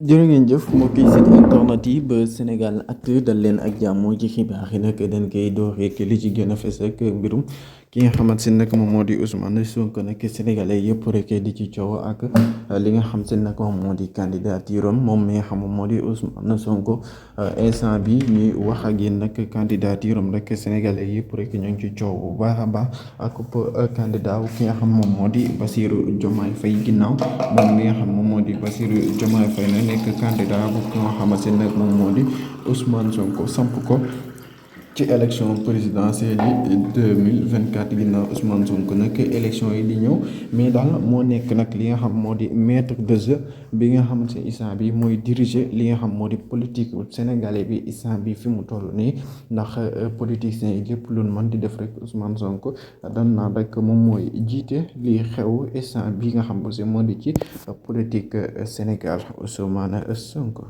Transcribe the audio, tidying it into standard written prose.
jërë ngeen jëf mbokki site internet yi ba Sénégal Actu dal leen ak jàmm ci xibaar yi nag dañ koy door rek li ci gën a fës ak mbirum ki nga xamante ne nag moom moo di Ousmane Sonko nag sénégalais yëpp rek di ci coow ak li nga xam se nag moom moo di candidature am moom mi nga xam moom moo di Ousmane Sonko instant bi ñuy wax ak yéen nag candidature am rek sénégalais yëpp rek ñoo ngi ci coow bu baax a baax ak candidat ki nga xam moom moo di Bassirou Diomaye Faye ginnaaw moom mi nga xam moom moo di Bassirou Diomaye Faye na nekk candidat bu ko nga xamante ne nag moom moo di Ousmane Sonko samp ko ci élection présidentielle yi 2024 ginnaaw Ousmane Sonko nag élection yi di ñëw mais daal moo nekk nag li nga xam moo di maître de jeu bi nga xamante ne instant bi mooy diriger li nga xam moo di politique sénégalais bi instant bi fi mu toll nii ndax politiciens yi lépp lu mën di def rek Ousmane Sonko dan naan rek moom mooy jiite li xew instant bi nga xam aussi moo di ci politique Sénégal Ousmane Sonko.